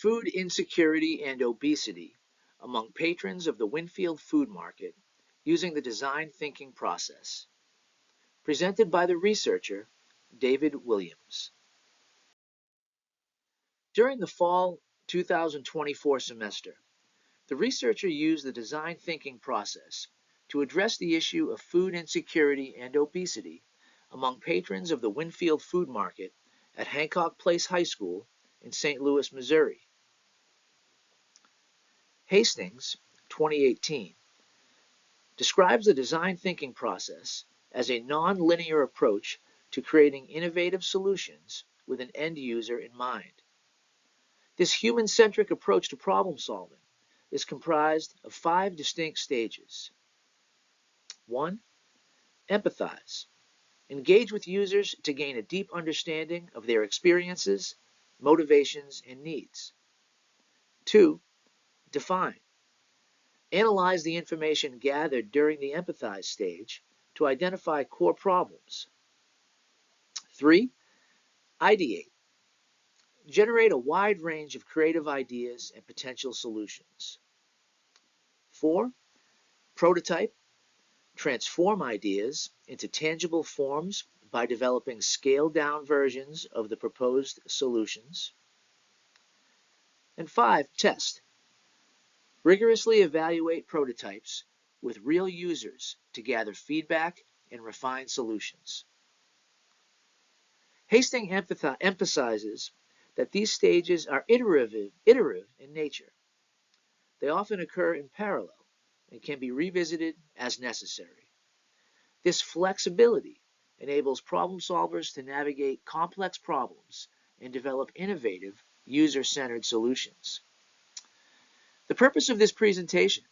Food insecurity and obesity among patrons of the Winfield Food Market using the design thinking process. Presented by the researcher, David Williams. During the fall 2024 semester, the researcher used the design thinking process to address the issue of food insecurity and obesity among patrons of the Winfield Food Market at Hancock Place High School in St. Louis, Missouri. Hastings, 2018, describes the design thinking process as a non-linear approach to creating innovative solutions with an end user in mind. This human-centric approach to problem solving is comprised of 5 distinct stages. 1. Empathize. Engage with users to gain a deep understanding of their experiences, motivations, and needs. 2. Define. Analyze the information gathered during the empathize stage to identify core problems. 3. Ideate. Generate a wide range of creative ideas and potential solutions. 4. Prototype. Transform ideas into tangible forms by developing scaled-down versions of the proposed solutions. And 5. Test. Rigorously evaluate prototypes with real users to gather feedback and refine solutions. Hastings emphasizes that these stages are iterative in nature. They often occur in parallel and can be revisited as necessary. This flexibility enables problem solvers to navigate complex problems and develop innovative, user-centered solutions. The purpose of this presentation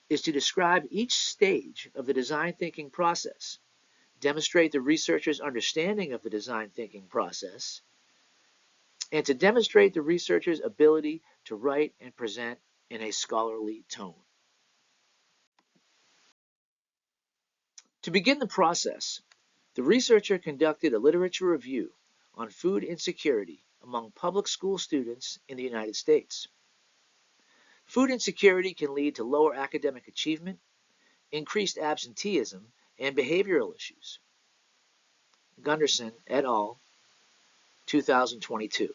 is to describe each stage of the design thinking process, demonstrate the researcher's understanding of the design thinking process, and to demonstrate the researcher's ability to write and present in a scholarly tone. To begin the process, the researcher conducted a literature review on food insecurity among public school students in the United States. Food insecurity can lead to lower academic achievement, increased absenteeism, and behavioral issues. Gunderson et al., 2022.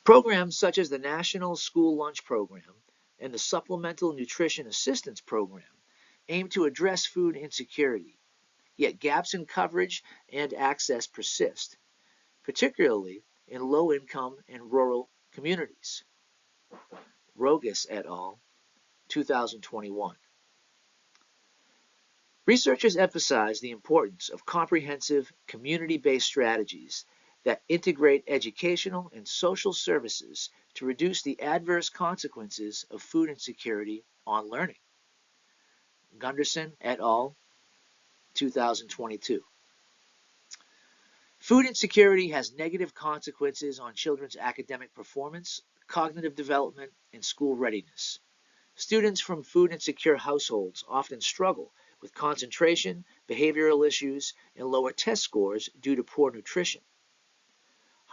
Programs such as the National School Lunch Program and the Supplemental Nutrition Assistance Program aim to address food insecurity, yet gaps in coverage and access persist, particularly in low-income and rural communities. Rogas et al., 2021. Researchers emphasize the importance of comprehensive, community-based strategies that integrate educational and social services to reduce the adverse consequences of food insecurity on learning. Gunderson et al., 2022. Food insecurity has negative consequences on children's academic performance, cognitive development, and school readiness. Students from food insecure households often struggle with concentration, behavioral issues, and lower test scores due to poor nutrition.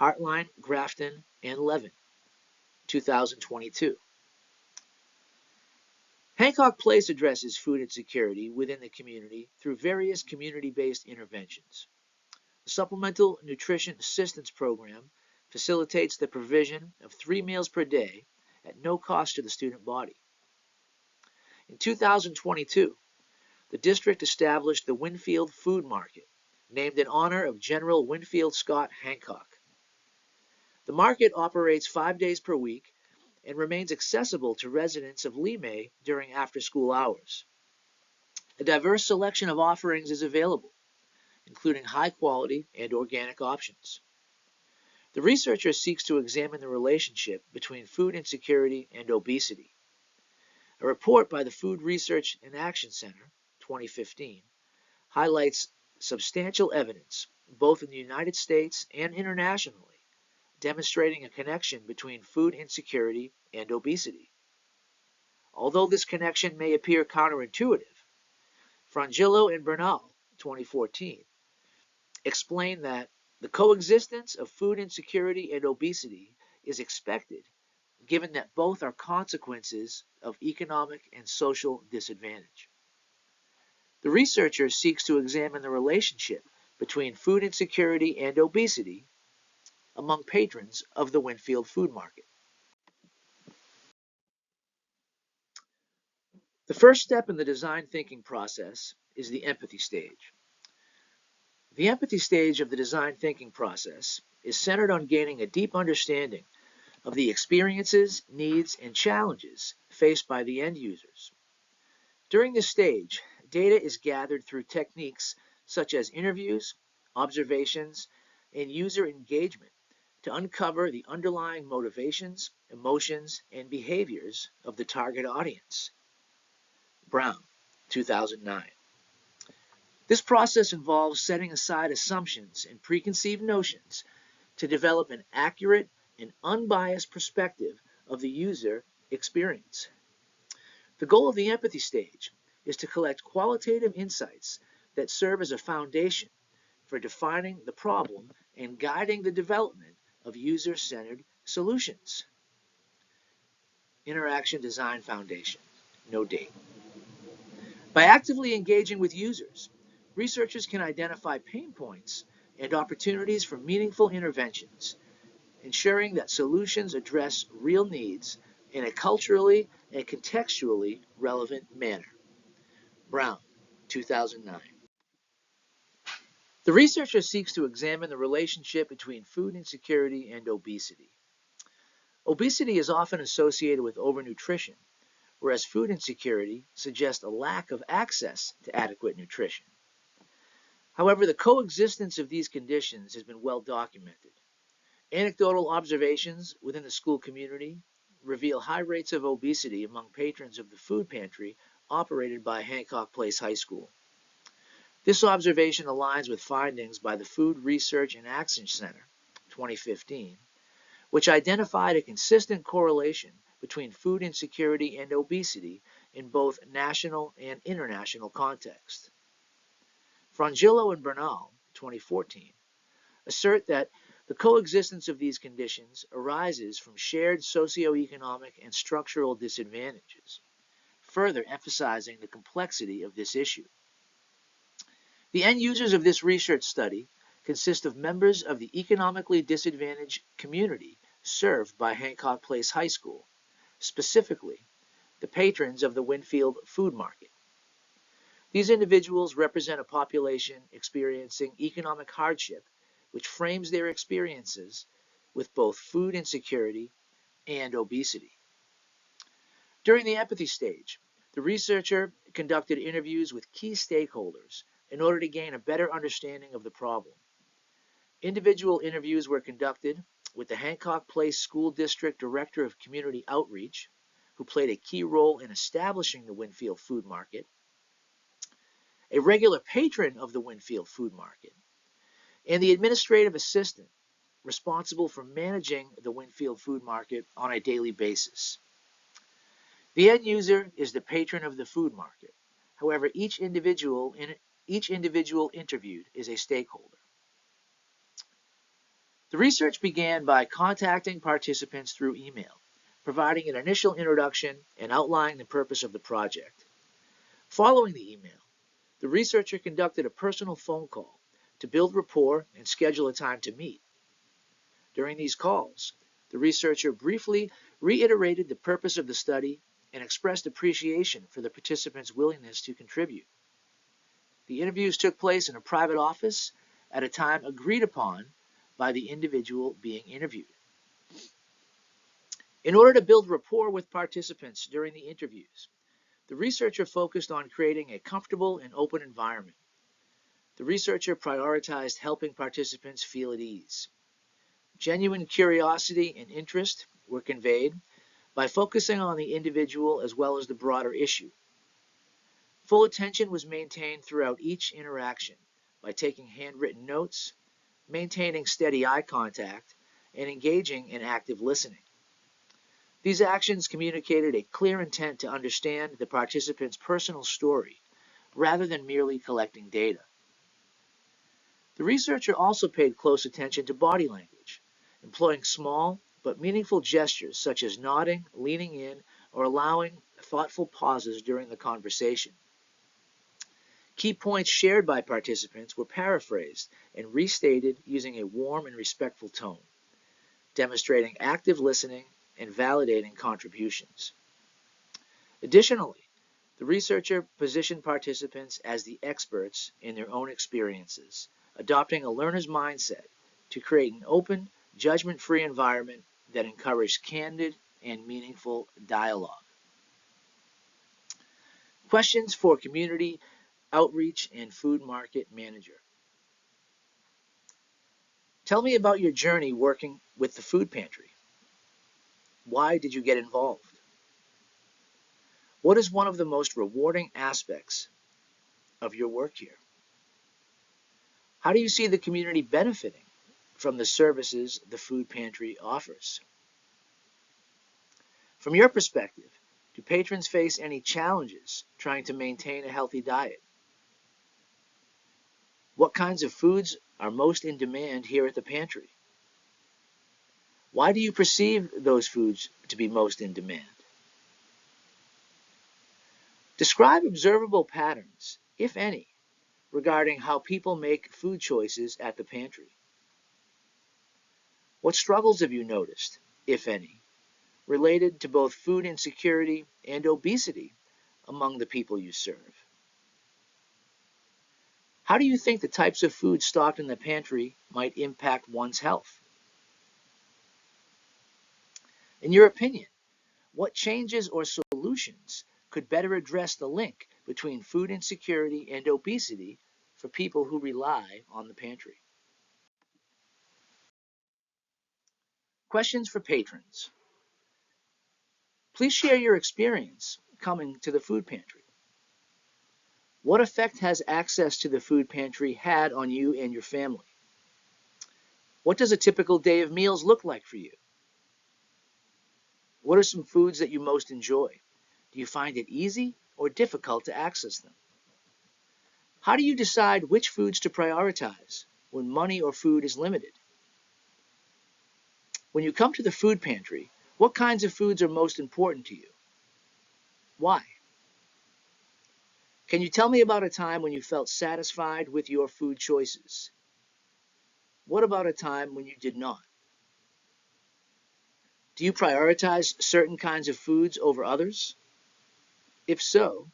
Hartline, Grafton, and Levin, 2022. Hancock Place addresses food insecurity within the community through various community-based interventions. The Supplemental Nutrition Assistance Program facilitates the provision of 3 meals per day at no cost to the student body. In 2022, the district established the Winfield Food Market, named in honor of General Winfield Scott Hancock. The market operates 5 days per week and remains accessible to residents of Lemay during after-school hours. A diverse selection of offerings is available, including high-quality and organic options. The researcher seeks to examine the relationship between food insecurity and obesity. A report by the Food Research and Action Center, 2015, highlights substantial evidence, both in the United States and internationally, demonstrating a connection between food insecurity and obesity. Although this connection may appear counterintuitive, Frangillo and Bernal, 2014, explain that the coexistence of food insecurity and obesity is expected, given that both are consequences of economic and social disadvantage. The researcher seeks to examine the relationship between food insecurity and obesity among patrons of the Winfield Food Market. The first step in the design thinking process is the empathy stage. The empathy stage of the design thinking process is centered on gaining a deep understanding of the experiences, needs, and challenges faced by the end users. During this stage, data is gathered through techniques such as interviews, observations, and user engagement to uncover the underlying motivations, emotions, and behaviors of the target audience. Brown, 2009. This process involves setting aside assumptions and preconceived notions to develop an accurate and unbiased perspective of the user experience. The goal of the empathy stage is to collect qualitative insights that serve as a foundation for defining the problem and guiding the development of user-centered solutions. Interaction Design Foundation. No date. By actively engaging with users, researchers can identify pain points and opportunities for meaningful interventions, ensuring that solutions address real needs in a culturally and contextually relevant manner. Brown, 2009. The researcher seeks to examine the relationship between food insecurity and obesity. Obesity is often associated with overnutrition, whereas food insecurity suggests a lack of access to adequate nutrition. However, the coexistence of these conditions has been well documented. Anecdotal observations within the school community reveal high rates of obesity among patrons of the food pantry operated by Hancock Place High School. This observation aligns with findings by the Food Research and Action Center, 2015, which identified a consistent correlation between food insecurity and obesity in both national and international contexts. Frangillo and Bernal, 2014, assert that the coexistence of these conditions arises from shared socioeconomic and structural disadvantages, further emphasizing the complexity of this issue. The end users of this research study consist of members of the economically disadvantaged community served by Hancock Place High School, specifically the patrons of the Winfield Food Market. These individuals represent a population experiencing economic hardship, which frames their experiences with both food insecurity and obesity. During the empathy stage, the researcher conducted interviews with key stakeholders in order to gain a better understanding of the problem. Individual interviews were conducted with the Hancock Place School District Director of Community Outreach, who played a key role in establishing the Winfield Food Market, a regular patron of the Winfield Food Market, and the administrative assistant responsible for managing the Winfield Food Market on a daily basis. The end user is the patron of the food market. However, each individual interviewed is a stakeholder. The research began by contacting participants through email, providing an initial introduction and outlining the purpose of the project. Following the email, the researcher conducted a personal phone call to build rapport and schedule a time to meet. During these calls, the researcher briefly reiterated the purpose of the study and expressed appreciation for the participants' willingness to contribute. The interviews took place in a private office at a time agreed upon by the individual being interviewed. In order to build rapport with participants during the interviews, the researcher focused on creating a comfortable and open environment. The researcher prioritized helping participants feel at ease. Genuine curiosity and interest were conveyed by focusing on the individual as well as the broader issue. Full attention was maintained throughout each interaction by taking handwritten notes, maintaining steady eye contact, and engaging in active listening. These actions communicated a clear intent to understand the participant's personal story rather than merely collecting data. The researcher also paid close attention to body language, employing small, but meaningful gestures such as nodding, leaning in, or allowing thoughtful pauses during the conversation. Key points shared by participants were paraphrased and restated using a warm and respectful tone, demonstrating active listening and validating contributions. Additionally, the researcher positioned participants as the experts in their own experiences, adopting a learner's mindset to create an open, judgment-free environment that encouraged candid and meaningful dialogue. Questions for community outreach and food market manager. Tell me about your journey working with the food pantry. Why did you get involved? What is one of the most rewarding aspects of your work here? How do you see the community benefiting from the services the food pantry offers? From your perspective, do patrons face any challenges trying to maintain a healthy diet? What kinds of foods are most in demand here at the pantry? Why do you perceive those foods to be most in demand? Describe observable patterns, if any, regarding how people make food choices at the pantry. What struggles have you noticed, if any, related to both food insecurity and obesity among the people you serve? How do you think the types of food stocked in the pantry might impact one's health? In your opinion, what changes or solutions could better address the link between food insecurity and obesity for people who rely on the pantry? Questions for patrons. Please share your experience coming to the food pantry. What effect has access to the food pantry had on you and your family? What does a typical day of meals look like for you? What are some foods that you most enjoy? Do you find it easy or difficult to access them? How do you decide which foods to prioritize when money or food is limited? When you come to the food pantry, what kinds of foods are most important to you? Why? Can you tell me about a time when you felt satisfied with your food choices? What about a time when you did not? Do you prioritize certain kinds of foods over others? If so,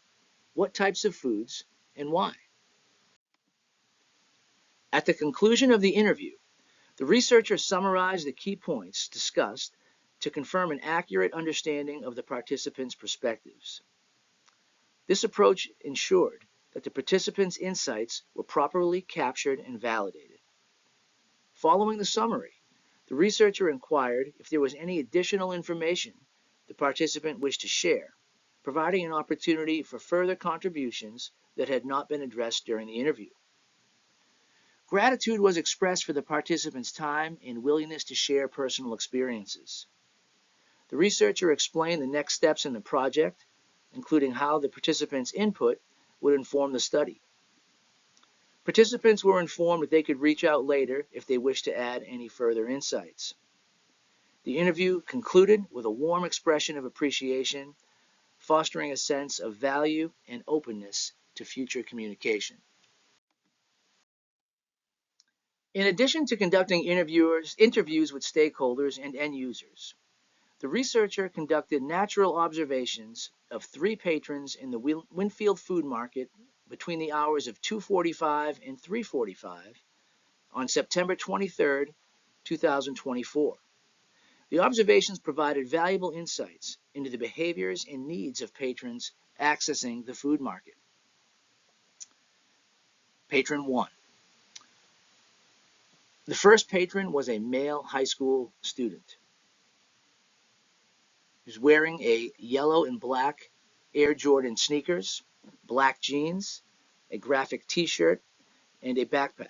what types of foods and why? At the conclusion of the interview, the researcher summarized the key points discussed to confirm an accurate understanding of the participants' perspectives. This approach ensured that the participants' insights were properly captured and validated. Following the summary, the researcher inquired if there was any additional information the participant wished to share, providing an opportunity for further contributions that had not been addressed during the interview. Gratitude was expressed for the participants' time and willingness to share personal experiences. The researcher explained the next steps in the project, including how the participants' input would inform the study. Participants were informed that they could reach out later if they wished to add any further insights. The interview concluded with a warm expression of appreciation, fostering a sense of value and openness to future communication. In addition to conducting interviews with stakeholders and end users, the researcher conducted natural observations of 3 patrons in the Winfield Food Market between the hours of 2:45 and 3:45 on September 23, 2024. The observations provided valuable insights into the behaviors and needs of patrons accessing the food market. Patron 1. The first patron was a male high school student. He was wearing a yellow and black Air Jordan sneakers, black jeans, a graphic t-shirt, and a backpack.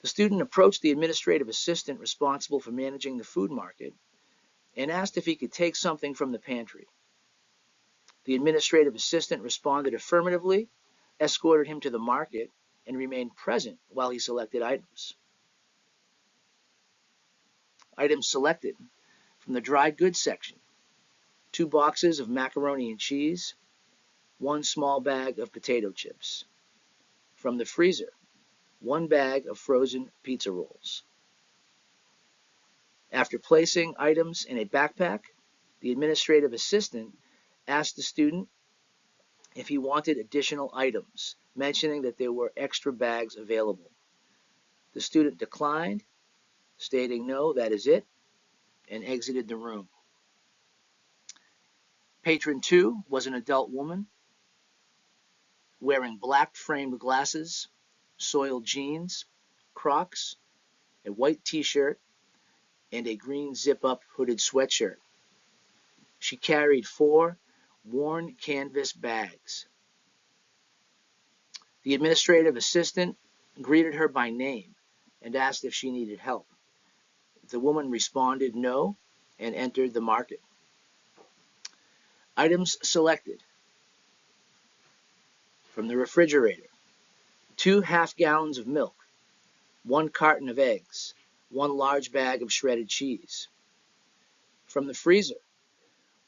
The student approached the administrative assistant responsible for managing the food market and asked if he could take something from the pantry. The administrative assistant responded affirmatively, escorted him to the market, and remained present while he selected items. Items selected from the dry goods section: 2 boxes of macaroni and cheese, 1 small bag of potato chips. From the freezer: 1 bag of frozen pizza rolls. After placing items in a backpack, the administrative assistant asked the student if he wanted additional items, mentioning that there were extra bags available. The student declined, stating, "No, that is it," and exited the room. Patron 2 was an adult woman wearing black framed glasses, soiled jeans, Crocs, a white t-shirt, and a green zip-up hooded sweatshirt. She carried 4 worn canvas bags. The administrative assistant greeted her by name and asked if she needed help. The woman responded no and entered the market. Items selected from the refrigerator: 2 half-gallons of milk, 1 carton of eggs, 1 large bag of shredded cheese. From the freezer: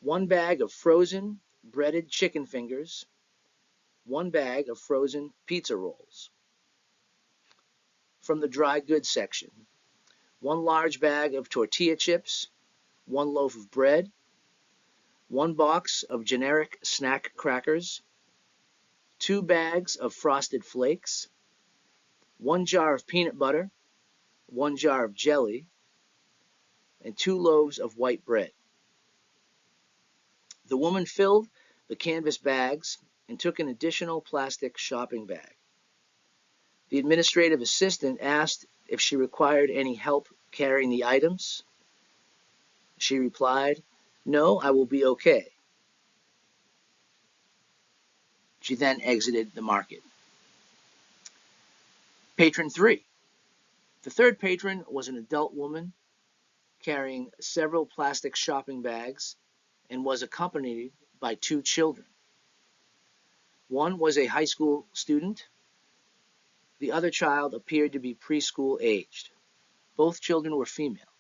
1 bag of frozen breaded chicken fingers, 1 bag of frozen pizza rolls. From the dry goods section: 1 large bag of tortilla chips, 1 loaf of bread, 1 box of generic snack crackers, 2 bags of frosted flakes, 1 jar of peanut butter, 1 jar of jelly, and 2 loaves of white bread. The woman filled the canvas bags and took an additional plastic shopping bag. The administrative assistant asked if she required any help carrying the items. She replied, "No, I will be okay." She then exited the market. Patron 3. The third patron was an adult woman carrying several plastic shopping bags and was accompanied by 2 children. One was a high school student. The other child appeared to be preschool aged. Both children were female.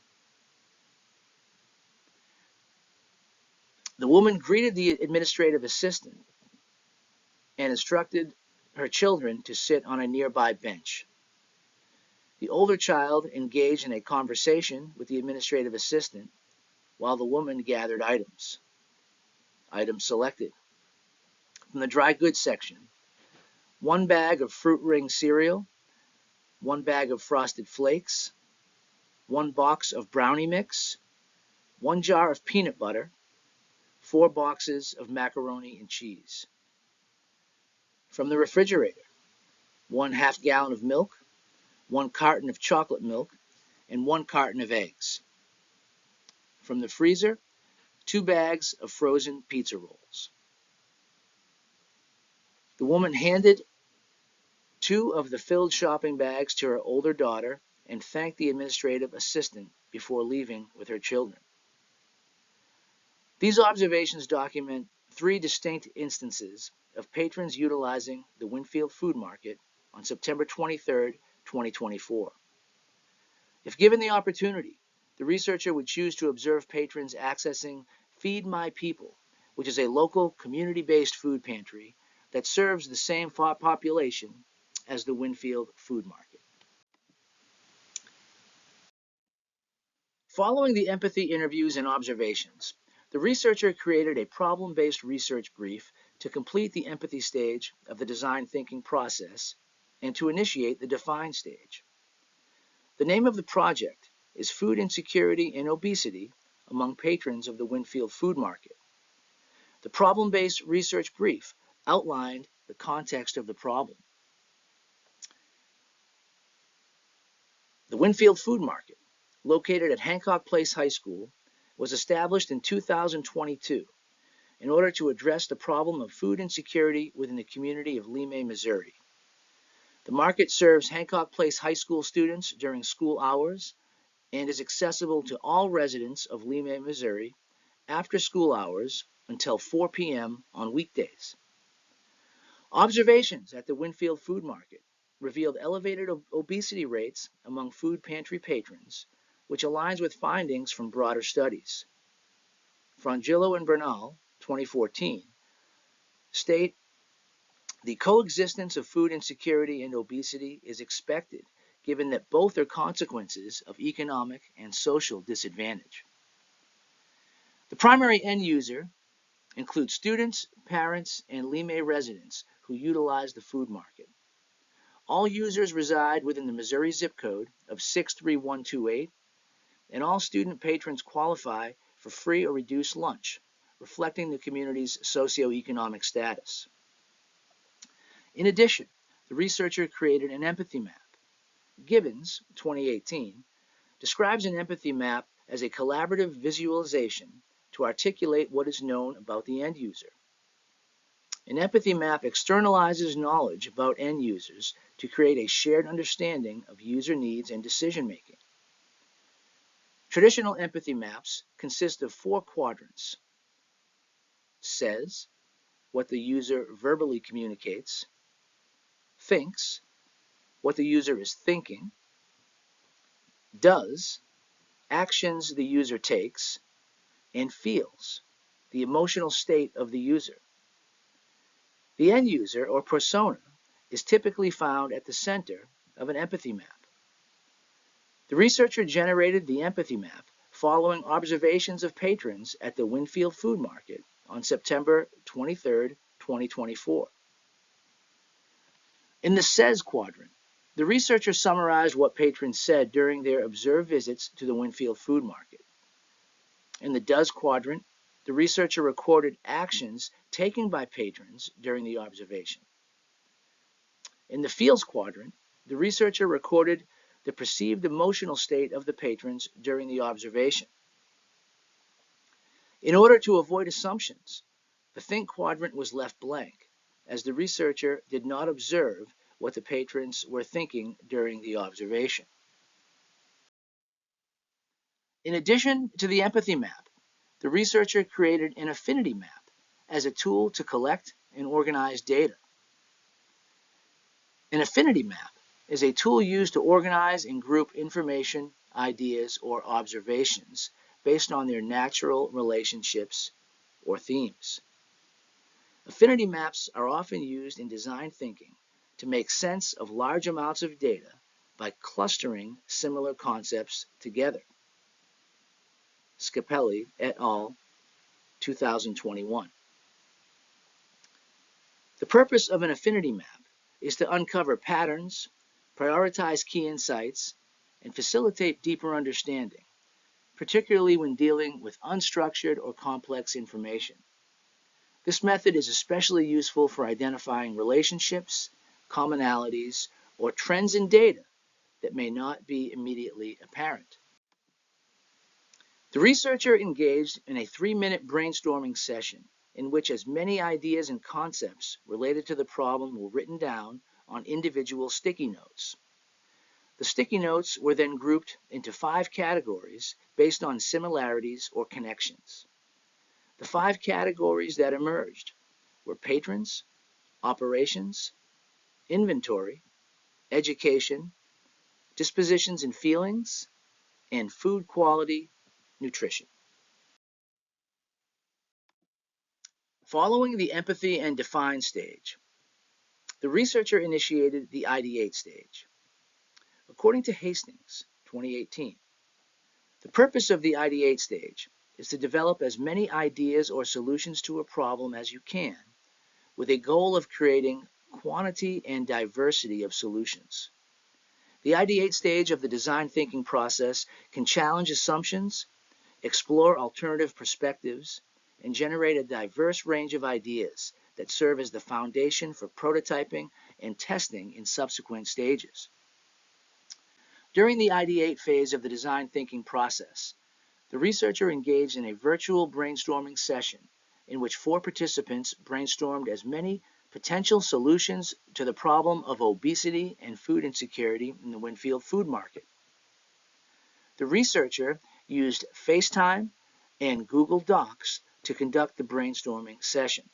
The woman greeted the administrative assistant and instructed her children to sit on a nearby bench. The older child engaged in a conversation with the administrative assistant while the woman gathered items. Items selected from the dry goods section: 1 bag of Fruit Ring cereal, 1 bag of Frosted Flakes, 1 box of brownie mix, 1 jar of peanut butter, 4 boxes of macaroni and cheese. From the refrigerator: 1 half-gallon of milk, 1 carton of chocolate milk, and 1 carton of eggs. From the freezer: 2 bags of frozen pizza rolls. The woman handed 2 of the filled shopping bags to her older daughter and thanked the administrative assistant before leaving with her children. These observations document 3 distinct instances of patrons utilizing the Winfield Food Market on September 23, 2024. If given the opportunity, the researcher would choose to observe patrons accessing Feed My People, which is a local community-based food pantry that serves the same population as the Winfield Food Market. Following the empathy interviews and observations, the researcher created a problem-based research brief to complete the empathy stage of the design thinking process and to initiate the define stage. The name of the project is Food Insecurity and Obesity Among Patrons of the Winfield Food Market. The problem-based research brief outlined the context of the problem. The Winfield Food Market, located at Hancock Place High School, was established in 2022 in order to address the problem of food insecurity within the community of Lemay, Missouri. The market serves Hancock Place High School students during school hours and is accessible to all residents of Lemay, Missouri after school hours until 4 p.m. on weekdays. Observations at the Winfield Food Market revealed elevated obesity rates among food pantry patrons which aligns with findings from broader studies. Frangillo and Bernal, 2014, state the coexistence of food insecurity and obesity is expected, given that both are consequences of economic and social disadvantage. The primary end user includes students, parents, and Limay residents who utilize the food market. All users reside within the Missouri zip code of 63128, and all student patrons qualify for free or reduced lunch, reflecting the community's socioeconomic status. In addition, the researcher created an empathy map. Gibbons, 2018, describes an empathy map as a collaborative visualization to articulate what is known about the end user. An empathy map externalizes knowledge about end users to create a shared understanding of user needs and decision making. Traditional empathy maps consist of 4 quadrants: says, what the user verbally communicates; thinks, what the user is thinking; does, actions the user takes; and feels, the emotional state of the user. The end user, or persona, is typically found at the center of an empathy map. The researcher generated the empathy map following observations of patrons at the Winfield Food Market on September 23, 2024. In the says quadrant, the researcher summarized what patrons said during their observed visits to the Winfield Food Market. In the does quadrant, the researcher recorded actions taken by patrons during the observation. In the feels quadrant, the researcher recorded the perceived emotional state of the patrons during the observation. In order to avoid assumptions, the think quadrant was left blank, as the researcher did not observe what the patrons were thinking during the observation. In addition to the empathy map, the researcher created an affinity map as a tool to collect and organize data. An affinity map is a tool used to organize and group information, ideas, or observations based on their natural relationships or themes. Affinity maps are often used in design thinking to make sense of large amounts of data by clustering similar concepts together. Scapelli et al., 2021. The purpose of an affinity map is to uncover patterns, prioritize key insights, and facilitate deeper understanding, particularly when dealing with unstructured or complex information. This method is especially useful for identifying relationships, commonalities, or trends in data that may not be immediately apparent. The researcher engaged in a 3-minute brainstorming session in which as many ideas and concepts related to the problem were written down on individual sticky notes. The sticky notes were then grouped into 5 categories based on similarities or connections. The 5 categories that emerged were patrons, operations, inventory, education, dispositions and feelings, and food quality, nutrition. Following the empathy and define stage, the researcher initiated the ideate stage. According to Hastings, 2018, the purpose of the ideate stage is to develop as many ideas or solutions to a problem as you can, with a goal of creating quantity and diversity of solutions. The ideate stage of the design thinking process can challenge assumptions, explore alternative perspectives, and generate a diverse range of ideas that serve as the foundation for prototyping and testing in subsequent stages. During the ideate phase of the design thinking process, the researcher engaged in a virtual brainstorming session in which 4 participants brainstormed as many potential solutions to the problem of obesity and food insecurity in the Winfield Food Market. The researcher used FaceTime and Google Docs to conduct the brainstorming session.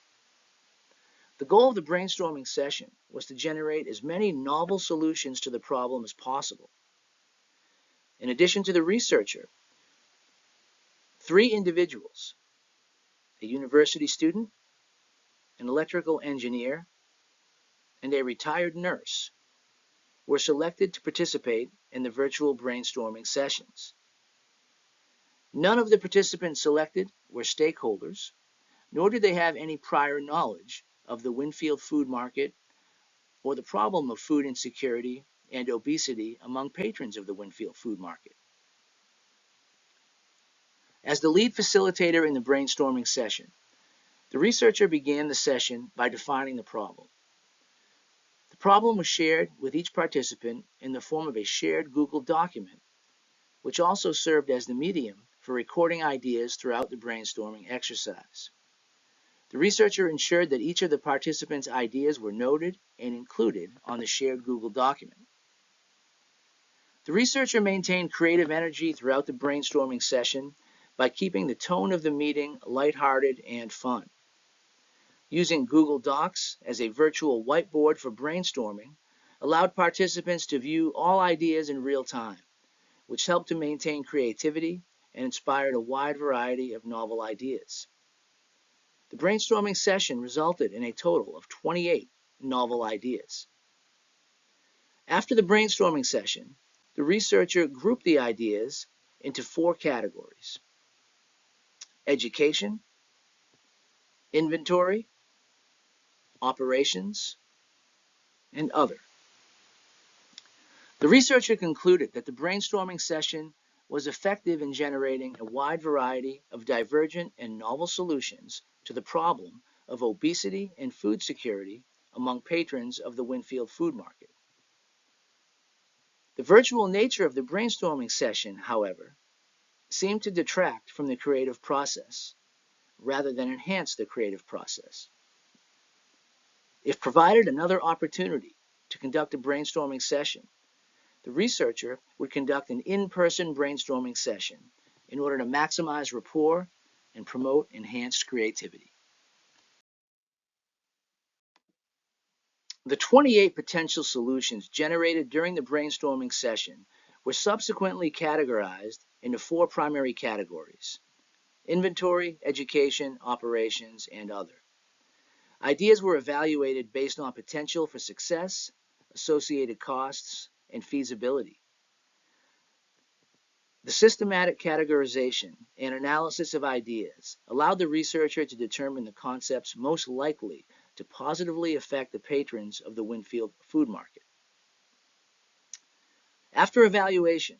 The goal of the brainstorming session was to generate as many novel solutions to the problem as possible. In addition to the researcher, 3 individuals, a university student, an electrical engineer, and a retired nurse, were selected to participate in the virtual brainstorming sessions. None of the participants selected were stakeholders, nor did they have any prior knowledge of the Winfield food market or the problem of food insecurity and obesity among patrons of the Winfield food market. As the lead facilitator in the brainstorming session, the researcher began the session by defining the problem. The problem was shared with each participant in the form of a shared Google document, which also served as the medium for recording ideas throughout the brainstorming exercise. The researcher ensured that each of the participants' ideas were noted and included on the shared Google document. The researcher maintained creative energy throughout the brainstorming session by keeping the tone of the meeting lighthearted and fun. Using Google Docs as a virtual whiteboard for brainstorming allowed participants to view all ideas in real time, which helped to maintain creativity and inspired a wide variety of novel ideas. The brainstorming session resulted in a total of 28 novel ideas. After the brainstorming session, the researcher grouped the ideas into 4 categories: education, inventory, operations, and other. The researcher concluded that the brainstorming session was effective in generating a wide variety of divergent and novel solutions to the problem of obesity and food security among patrons of the Winfield food market. The virtual nature of the brainstorming session, however, seemed to detract from the creative process rather than enhance the creative process. If provided another opportunity to conduct a brainstorming session, the researcher would conduct an in-person brainstorming session in order to maximize rapport and promote enhanced creativity. The 28 potential solutions generated during the brainstorming session were subsequently categorized into 4 primary categories: inventory, education, operations, and other. Ideas were evaluated based on potential for success, associated costs, and feasibility. The systematic categorization and analysis of ideas allowed the researcher to determine the concepts most likely to positively affect the patrons of the Winfield food market. After evaluation,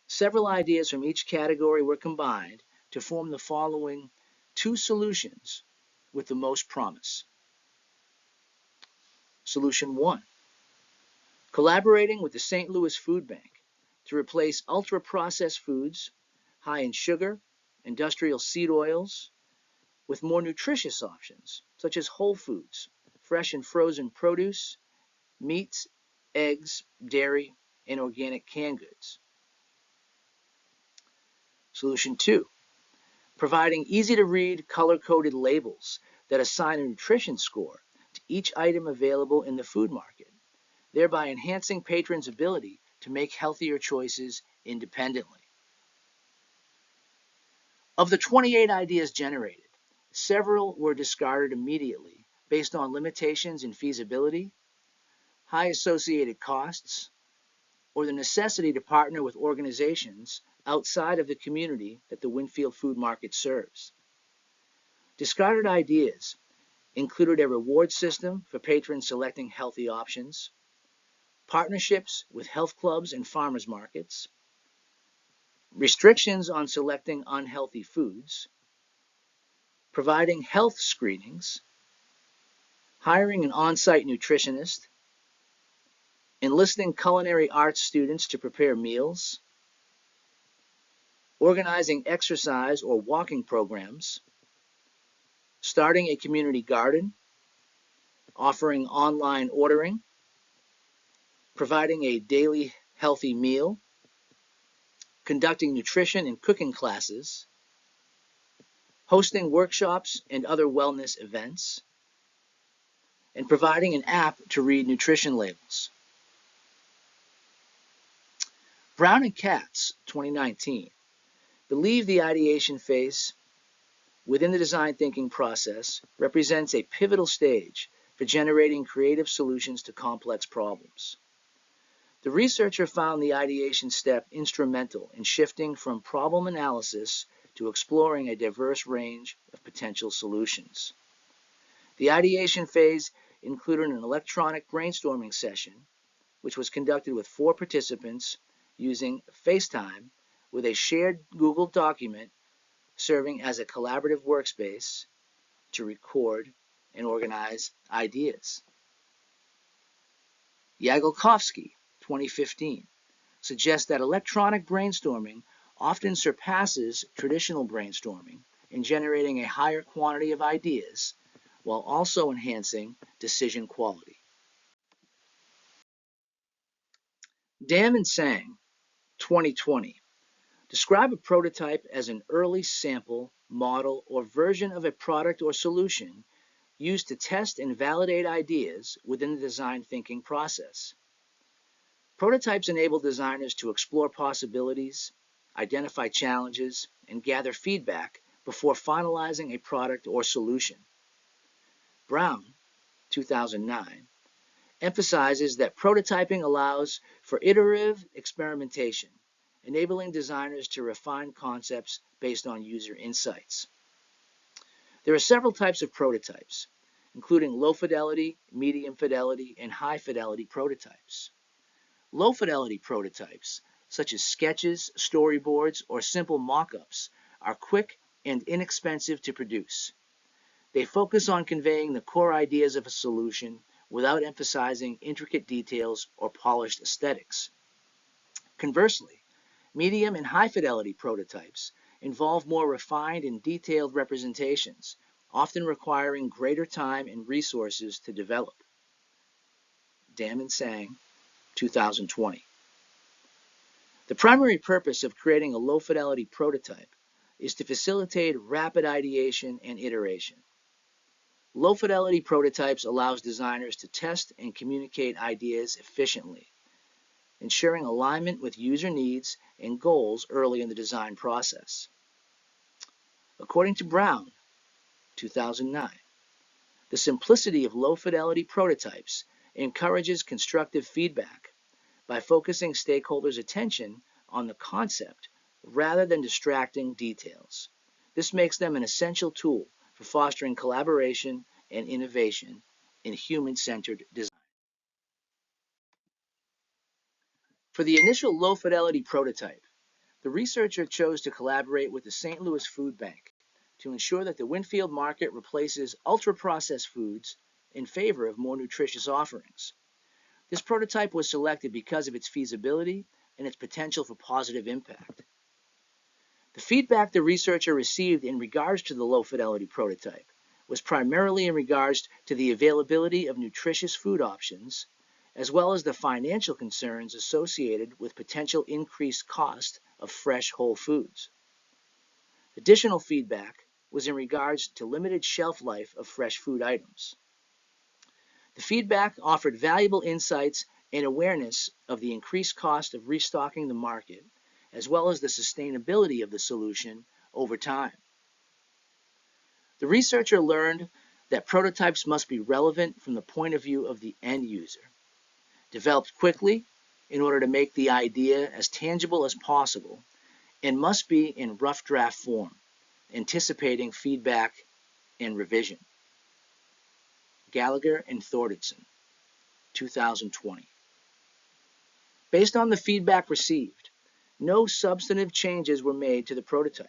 several ideas from each category were combined to form the following 2 solutions with the most promise. Solution 1: collaborating with the St. Louis Food Bank to replace ultra-processed foods, high in sugar, industrial seed oils, with more nutritious options, such as whole foods, fresh and frozen produce, meats, eggs, dairy, and organic canned goods. Solution 2: providing easy-to-read, color-coded labels that assign a nutrition score to each item available in the food market, thereby enhancing patrons' ability to make healthier choices independently. Of the 28 ideas generated, several were discarded immediately based on limitations in feasibility, high associated costs, or the necessity to partner with organizations outside of the community that the Winfield food market serves. Discarded ideas included a reward system for patrons selecting healthy options, partnerships with health clubs and farmers markets, restrictions on selecting unhealthy foods, providing health screenings, hiring an on-site nutritionist, enlisting culinary arts students to prepare meals, organizing exercise or walking programs, starting a community garden, offering online ordering, providing a daily healthy meal, conducting nutrition and cooking classes, hosting workshops and other wellness events, and providing an app to read nutrition labels. Brown and Katz, 2019, believe the ideation phase within the design thinking process represents a pivotal stage for generating creative solutions to complex problems. The researcher found the ideation step instrumental in shifting from problem analysis to exploring a diverse range of potential solutions. The ideation phase included an electronic brainstorming session, which was conducted with 4 participants using FaceTime with a shared Google document serving as a collaborative workspace to record and organize ideas. Yagelkovsky, 2015, suggests that electronic brainstorming often surpasses traditional brainstorming in generating a higher quantity of ideas while also enhancing decision quality. Dam and Sang, 2020, describe a prototype as an early sample, model, or version of a product or solution used to test and validate ideas within the design thinking process. Prototypes enable designers to explore possibilities, identify challenges, and gather feedback before finalizing a product or solution. Brown, 2009, emphasizes that prototyping allows for iterative experimentation, enabling designers to refine concepts based on user insights. There are several types of prototypes, including low fidelity, medium fidelity, and high fidelity prototypes. Low fidelity prototypes, such as sketches, storyboards, or simple mock-ups, are quick and inexpensive to produce. They focus on conveying the core ideas of a solution without emphasizing intricate details or polished aesthetics. Conversely, medium and high fidelity prototypes involve more refined and detailed representations, often requiring greater time and resources to develop. Dam and Sang, 2020. The primary purpose of creating a low fidelity prototype is to facilitate rapid ideation and iteration. Low fidelity prototypes allows designers to test and communicate ideas efficiently, ensuring alignment with user needs and goals early in the design process. According to Brown, 2009, the simplicity of low fidelity prototypes encourages constructive feedback by focusing stakeholders' attention on the concept rather than distracting details. This makes them an essential tool for fostering collaboration and innovation in human-centered design. For the initial low-fidelity prototype, the researcher chose to collaborate with the St. Louis Food Bank to ensure that the Winfield market replaces ultra-processed foods in favor of more nutritious offerings. This prototype was selected because of its feasibility and its potential for positive impact. The feedback the researcher received in regards to the low-fidelity prototype was primarily in regards to the availability of nutritious food options, as well as the financial concerns associated with potential increased cost of fresh whole foods. Additional feedback was in regards to limited shelf life of fresh food items. The feedback offered valuable insights and awareness of the increased cost of restocking the market, as well as the sustainability of the solution over time. The researcher learned that prototypes must be relevant from the point of view of the end user, developed quickly in order to make the idea as tangible as possible, and must be in rough draft form, anticipating feedback and revision. Gallagher and Thordarson, 2020. Based on the feedback received, no substantive changes were made to the prototype.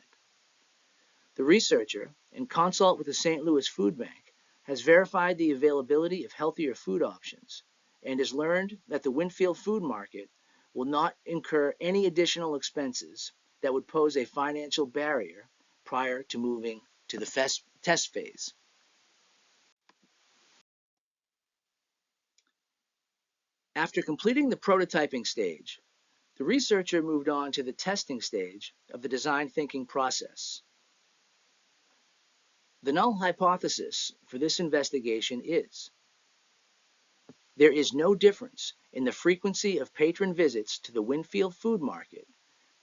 The researcher, in consult with the St. Louis Food Bank, has verified the availability of healthier food options and has learned that the Winfield food market will not incur any additional expenses that would pose a financial barrier prior to moving to the test phase. After completing the prototyping stage, the researcher moved on to the testing stage of the design thinking process. The null hypothesis for this investigation is There is no difference in the frequency of patron visits to the Winfield Food Market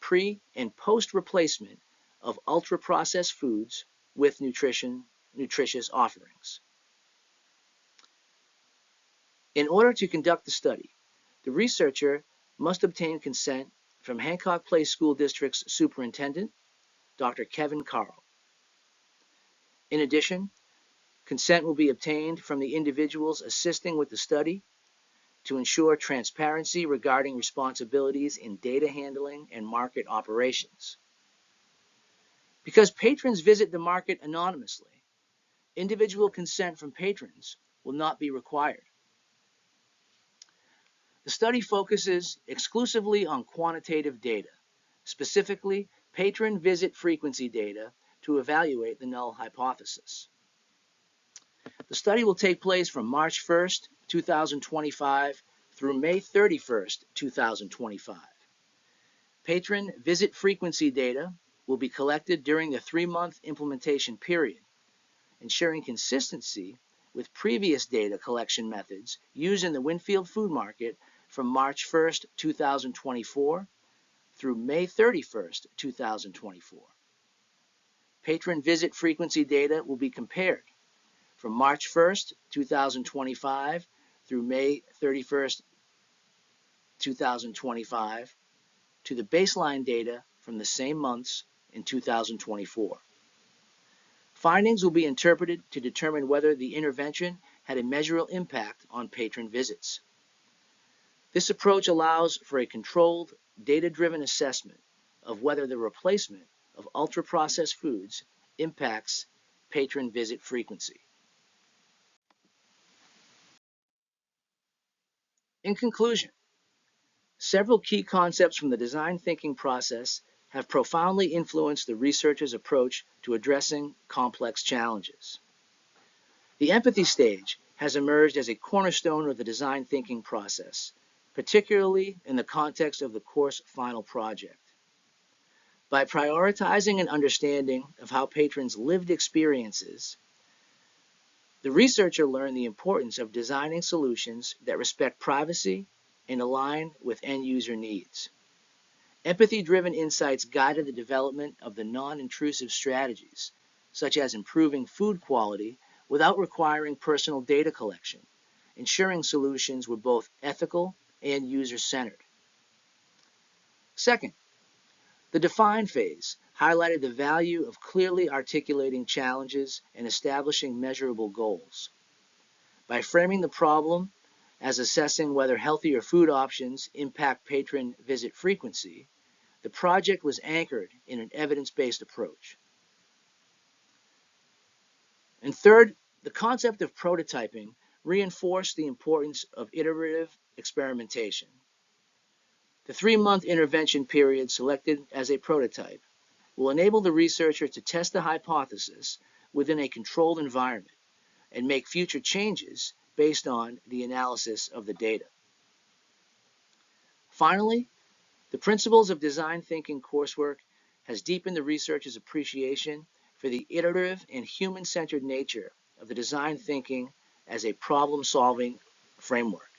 pre and post replacement of ultra-processed foods with nutritious offerings. In order to conduct the study, the researcher must obtain consent from Hancock Place School District's superintendent, Dr. Kevin Carl. In addition, consent will be obtained from the individuals assisting with the study to ensure transparency regarding responsibilities in data handling and market operations. Because patrons visit the market anonymously, individual consent from patrons will not be required. The study focuses exclusively on quantitative data, specifically patron visit frequency data, to evaluate the null hypothesis. The study will take place from March 1st, 2025 through May 31st, 2025. Patron visit frequency data will be collected during the 3-month implementation period, ensuring consistency with previous data collection methods used in the Winfield Food Market from March 1st, 2024 through May 31st, 2024. Patron visit frequency data will be compared from March 1st, 2025 through May 31st, 2025 to the baseline data from the same months in 2024. Findings will be interpreted to determine whether the intervention had a measurable impact on patron visits. This approach allows for a controlled, data-driven assessment of whether the replacement of ultra-processed foods impacts patron visit frequency. In conclusion, several key concepts from the design thinking process have profoundly influenced the researcher's approach to addressing complex challenges. The empathy stage has emerged as a cornerstone of the design thinking process, particularly in the context of the course final project. By prioritizing an understanding of how patrons' lived experiences, the researcher learned the importance of designing solutions that respect privacy and align with end-user needs. Empathy-driven insights guided the development of the non-intrusive strategies, such as improving food quality without requiring personal data collection, ensuring solutions were both ethical and user-centered. Second, the define phase highlighted the value of clearly articulating challenges and establishing measurable goals. By framing the problem as assessing whether healthier food options impact patron visit frequency, the project was anchored in an evidence-based approach. And third, the concept of prototyping reinforced the importance of iterative experimentation. The 3-month intervention period selected as a prototype will enable the researcher to test the hypothesis within a controlled environment and make future changes based on the analysis of the data. Finally, the Principles of Design Thinking coursework has deepened the researcher's appreciation for the iterative and human-centered nature of the design thinking as a problem-solving framework.